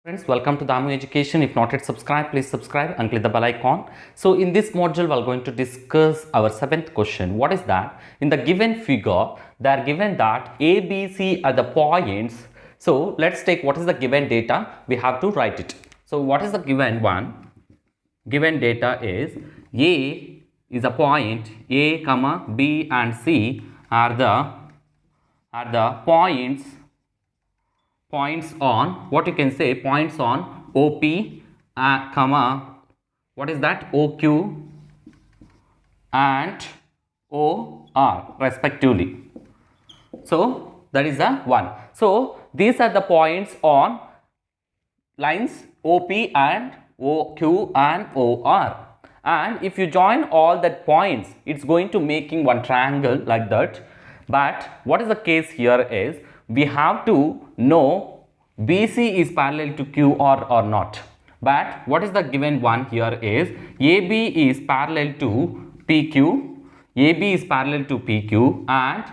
Friends, welcome to Damu Education. If not yet subscribed, please subscribe and click the bell icon. So in this module, we are going to discuss our seventh question. What is that? In the given figure, they are given that A, B, C are the points. So let's take what is the given data. We have to write it. So what is the given one? Given data is A is a point. A, comma, B and C are the points on what you can say points on OP, comma, what is that, OQ and OR respectively. So that is the one. So these are the points on lines OP and OQ and OR, and if you join all that points, it's going to making one triangle like that. But what is the case here is we have to know BC is parallel to QR or not. But what is the given one here is AB is parallel to PQ, AB is parallel to PQ and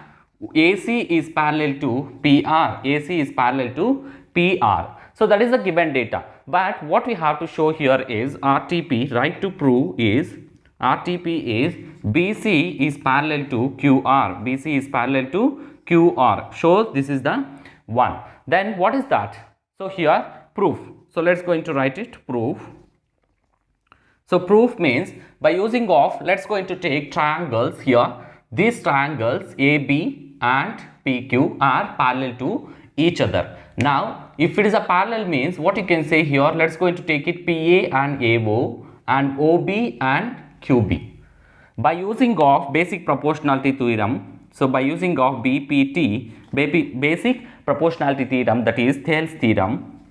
AC is parallel to PR, AC is parallel to PR. So that is the given data. But what we have to show here is RTP, right to prove is RTP is BC is parallel to QR, BC is parallel to QR. So this is the one. Then what is that? So here proof. So let's going to write it, proof. So proof means by using of, let's going to take triangles here. These triangles AB and PQ are parallel to each other. Now if it is a parallel means what you can say here, let's going to take it PA and AO and OB and QB. By using of basic proportionality theorem, so by using of BPT, basic proportionality theorem, that is Thales theorem,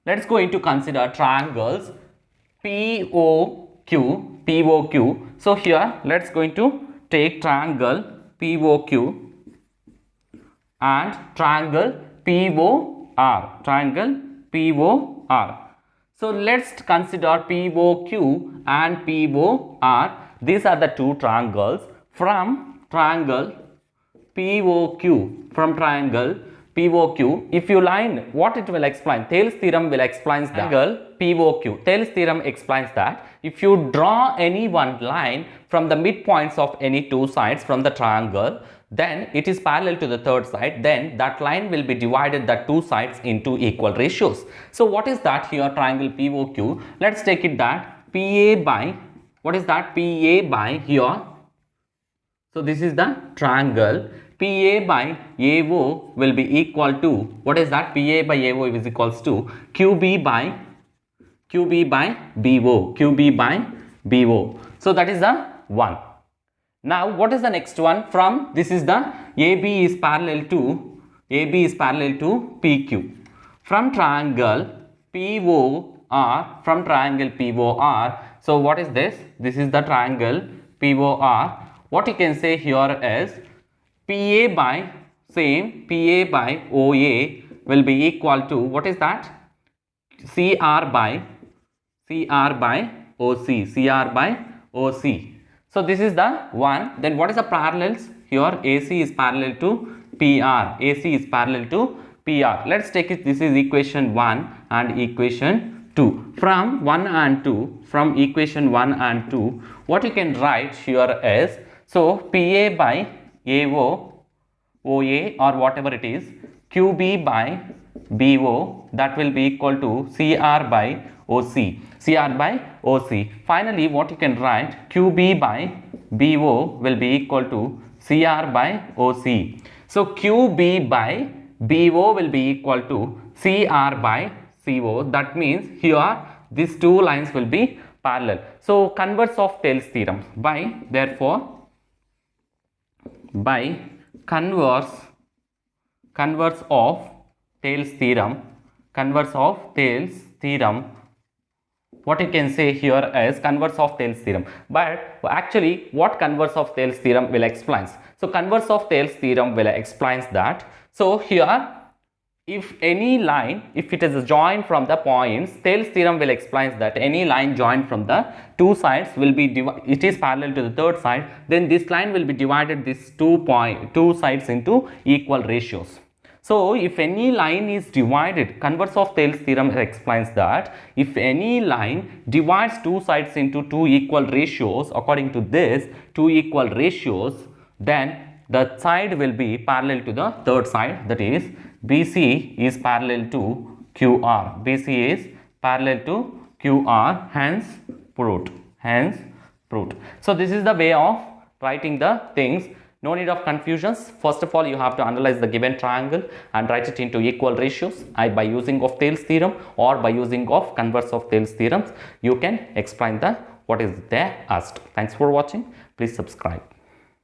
let's going to consider triangles POQ. So here let's going to take triangle POQ and triangle POR. So let's consider POQ and POR. These are the two triangles. From triangle POQ, if you line, what it will explain? Thales theorem will explain that. Triangle POQ, Thales theorem explains that if you draw any one line from the midpoints of any two sides from the triangle, then it is parallel to the third side, then that line will be divided the two sides into equal ratios. So what is that here, triangle POQ? Let's take it that PA by, what is that, PA by here. So this is the triangle. PA by AO will be equal to, what is that, PA by AO is equals to QB by BO. So that is the one. Now what is the next one? From this is the AB is parallel to PQ. From triangle POR, so what is this? This is the triangle POR. What you can say here is PA by OA will be equal to, what is that, CR by OC. So this is the one. Then what is the parallels here? AC is parallel to PR. Let's take it. This is equation 1 and equation 2. From 1 and 2, from equation 1 and 2, what you can write here is, so PA by AO, OA or whatever it is, QB by BO, that will be equal to CR by OC. Finally, what you can write, QB by BO will be equal to CR by OC. So QB by BO will be equal to CR by CO. That means here these two lines will be parallel. So converse of Thales theorem, by converse of Thales theorem, what you can say here is converse of Thales theorem. But actually what converse of Thales theorem will explain? So converse of Thales theorem will explains that, so here if any line, if it is a join from the points, Thales theorem will explain that any line joined from the two sides will be it is parallel to the third side, then this line will be divided these two sides into equal ratios. So if any line is divided, converse of Thales theorem explains that if any line divides two sides into two equal ratios, according to this two equal ratios, then the side will be parallel to the third side, that is BC is parallel to QR. BC is parallel to QR, hence proved. Hence proved. So this is the way of writing the things. No need of confusions. First of all, you have to analyze the given triangle and write it into equal ratios by using of Thales theorem or by using of converse of Thales theorems. You can explain the what is there asked. Thanks for watching. Please subscribe.